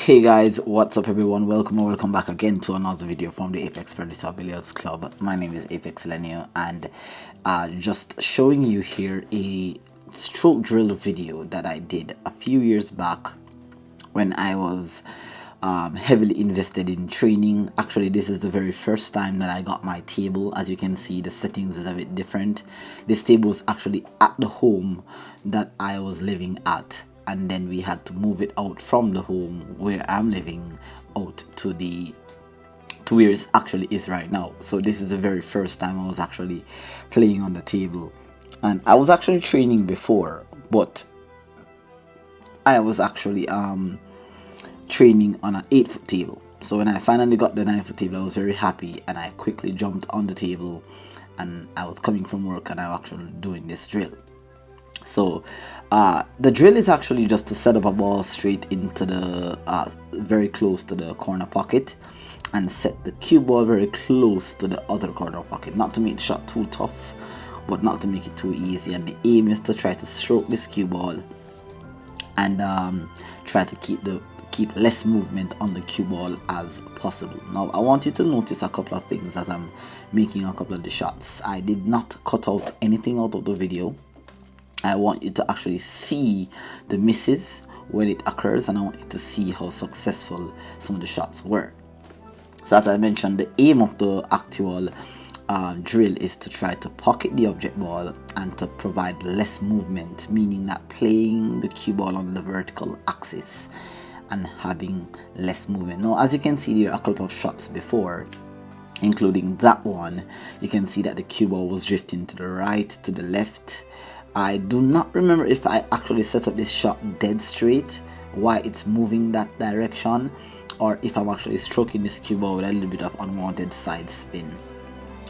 Hey guys, what's up everyone? Welcome or welcome back again to another video from the Apex Predator Billiards Club. My name is Apex Lenio and just showing you here a stroke drill video that I did a few years back when I was heavily invested in training. Actually, this is the very first time that I got my table. As you can see, the settings is a bit different. This table was actually at the home that I was living at, and then we had to move it out from the home where I'm living out to where it actually is right now. So this is the very first time I was actually playing on the table, and I was actually training before, but I was actually training on an 8-foot table. So when I finally got the 9-foot table, I was very happy and I quickly jumped on the table, and I was coming from work and I was actually doing this drill. So the drill is actually just to set up a ball straight into the very close to the corner pocket, and set the cue ball very close to the other corner pocket, not to make the shot too tough but not to make it too easy. And the aim is to try to stroke this cue ball and try to keep less movement on the cue ball as possible. Now I want you to notice a couple of things as I'm making a couple of the shots. I did not cut out anything out of the video. I want you to actually see the misses when it occurs, and I want you to see how successful some of the shots were. So as I mentioned, the aim of the actual drill is to try to pocket the object ball and to provide less movement, meaning that playing the cue ball on the vertical axis and having less movement. Now as you can see, there are a couple of shots before, including that one. You can see that the cue ball was drifting to the right, to the left. I do not remember if I actually set up this shot dead straight, why it's moving that direction, or if I'm actually stroking this cue ball with a little bit of unwanted side spin.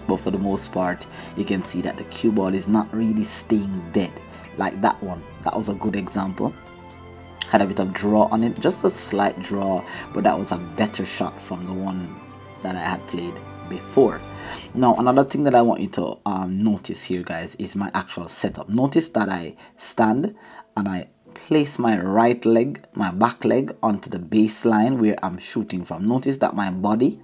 But for the most part, you can see that the cue ball is not really staying dead like that one. That was a good example. Had a bit of draw on it, just a slight draw, but that was a better shot from the one that I had played before. Now another thing that I want you to notice here, guys, is my actual setup. Notice that I stand and I place my right leg, my back leg, onto the baseline where I'm shooting from. Notice that my body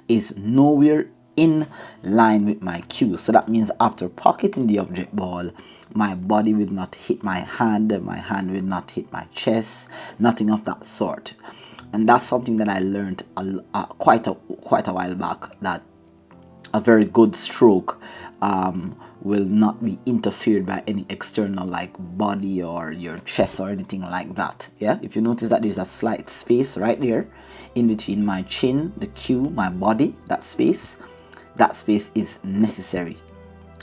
is nowhere in line with my cue. So that means after pocketing the object ball, my body will not hit my hand will not hit my chest, nothing of that sort. And that's something that I learned quite a while back, that a very good stroke will not be interfered by any external like body or your chest or anything like that. Yeah, if you notice that there's a slight space right there in between my chin, the cue, my body, that space is necessary,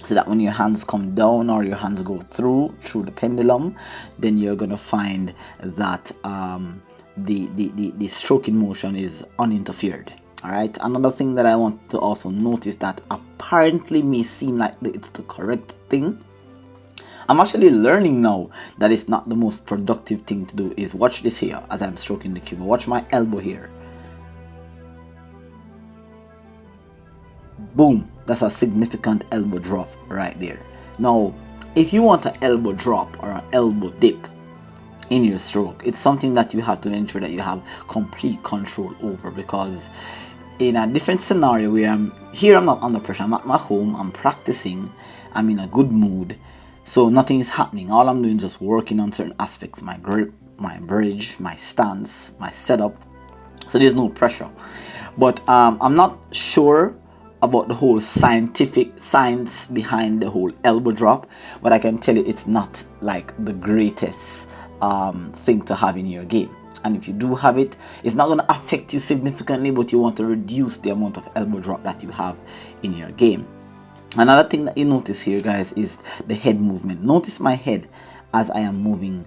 so that when your hands come down or your hands go through the pendulum, then you're gonna find that the stroking motion is uninterfered. All right, another thing that I want to also notice that apparently may seem like it's the correct thing, I'm actually learning now that it's not the most productive thing to do, is watch this here as I'm stroking the cue. Watch my elbow here. Boom, that's a significant elbow drop right there. Now if you want an elbow drop or an elbow dip in your stroke, it's something that you have to ensure that you have complete control over, because in a different scenario where I'm not under pressure, I'm at my home, I'm practicing, I'm in a good mood, so nothing is happening. All I'm doing is just working on certain aspects, my grip, my bridge, my stance, my setup, so there's no pressure. But I'm not sure about the whole science behind the whole elbow drop, but I can tell you it's not like the greatest thing to have in your game. And if you do have it, it's not going to affect you significantly, but you want to reduce the amount of elbow drop that you have in your game. Another thing that you notice here, guys, is the head movement. Notice my head as I am moving,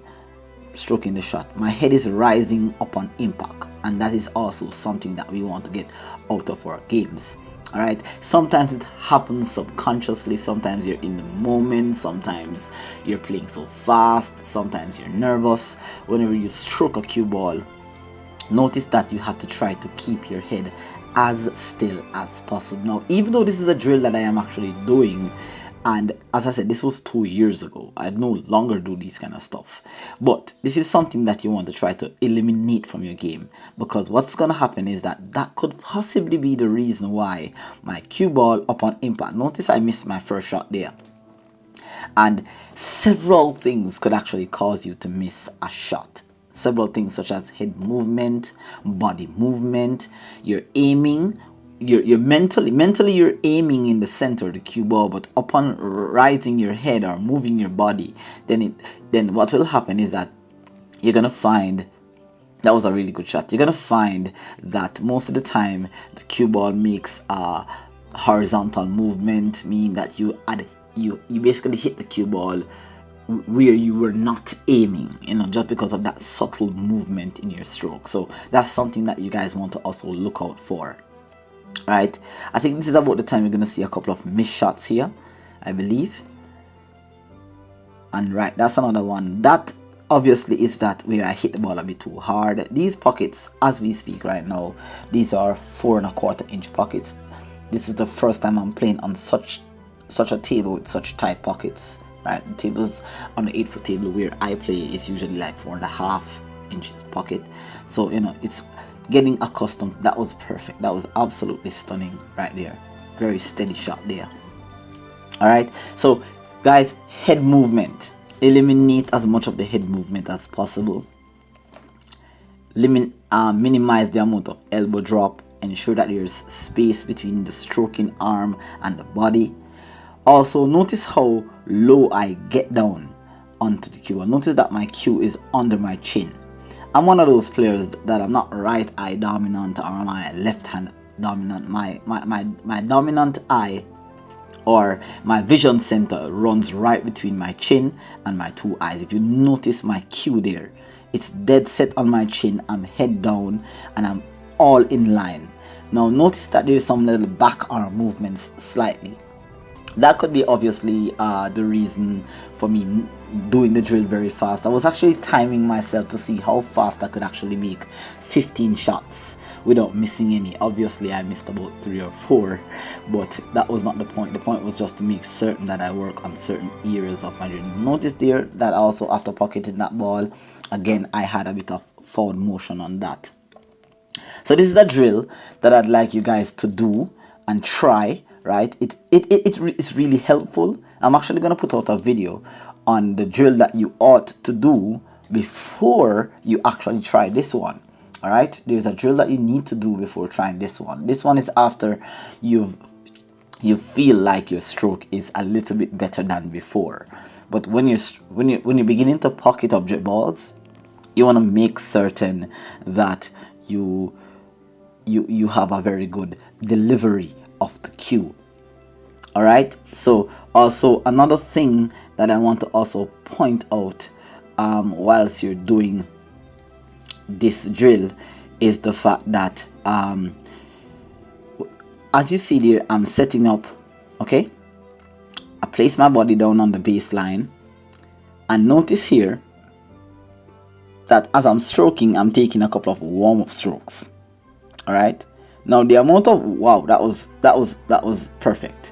stroking the shot. My head is rising upon impact, and that is also something that we want to get out of our games. All right, sometimes it happens subconsciously, sometimes you're in the moment, sometimes you're playing so fast, sometimes you're nervous. Whenever you stroke a cue ball, notice that you have to try to keep your head as still as possible. Now even though this is a drill that I am actually doing And as I said, this was 2 years ago. I no longer do these kind of stuff. But this is something that you want to try to eliminate from your game, because what's going to happen is that could possibly be the reason why my cue ball upon impact, notice I missed my first shot there. And several things could actually cause you to miss a shot. Several things such as head movement, body movement, you're aiming, you're mentally you're aiming in the center of the cue ball, but upon rising your head or moving your body, then what will happen is that you're gonna find that was a really good shot. You're gonna find that most of the time the cue ball makes a horizontal movement, meaning that you basically hit the cue ball where you were not aiming, just because of that subtle movement in your stroke. So that's something that you guys want to also look out for. Right, I think this is about the time you're gonna see a couple of missed shots here, I believe. And right, that's another one. That obviously is that where I hit the ball a bit too hard. These pockets, as we speak right now, these are 4¼ inch pockets. This is the first time I'm playing on such a table with such tight pockets. Right, the tables on the 8-foot table where I play is usually like 4½ inches pocket. So it's getting accustomed. That was perfect. That was absolutely stunning right there. Very steady shot there. All right, so guys, head movement, eliminate as much of the head movement as possible. Minimize the amount of elbow drop. Ensure that there's space between the stroking arm and the body. Also, notice how low I get down onto the cue. Notice that my cue is under my chin. I'm one of those players that I'm not right eye dominant or my left hand dominant. My dominant eye or my vision center runs right between my chin and my two eyes. If you notice my cue there, it's dead set on my chin. I'm head down and I'm all in line. Now notice that there's some little back arm movements slightly. That could be obviously the reason for me doing the drill very fast. I was actually timing myself to see how fast I could actually make 15 shots without missing any. Obviously I missed about 3 or 4, but that was not the point. The point was just to make certain that I work on certain areas of my drill. Notice there that also after pocketing that ball, again I had a bit of forward motion on that. So this is a drill that I'd like you guys to do and try. Right, it's really helpful. I'm actually gonna put out a video on the drill that you ought to do before you actually try this one. All right, there's a drill that you need to do before trying this one. This one is after you feel like your stroke is a little bit better than before. But when you're beginning to pocket object balls, you want to make certain that you have a very good delivery of the cue. All right, so also another thing that I want to also point out whilst you're doing this drill is the fact that as you see there, I'm setting up. Okay, I place my body down on the baseline, and notice here that as I'm stroking, I'm taking a couple of warm-up strokes. All right, now the amount of that was perfect.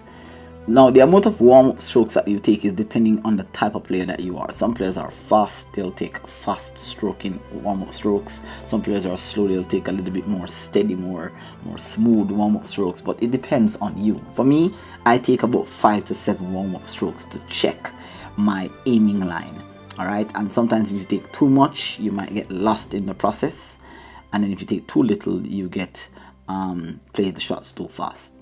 Now the amount of warm-up strokes that you take is depending on the type of player that you are. Some players are fast, they'll take fast stroking warm-up strokes. Some players are slow, they'll take a little bit more steady, more smooth warm-up strokes. But it depends on you. For me, I take about 5 to 7 warm-up strokes to check my aiming line. All right, and sometimes if you take too much, you might get lost in the process, and then if you take too little, you get play the shots too fast.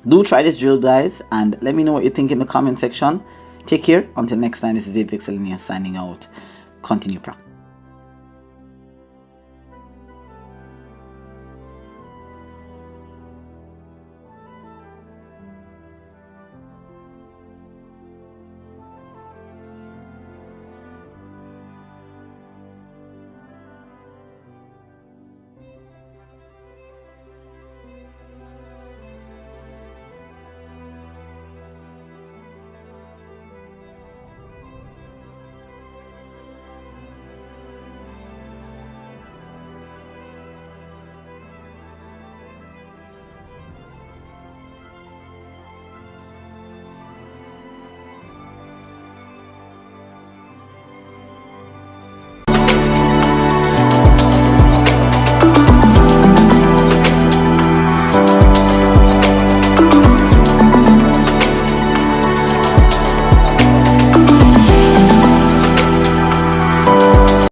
Do try this drill, guys, and let me know what you think in the comment section. Take care. Until next time, this is Apex signing out. Continue practice.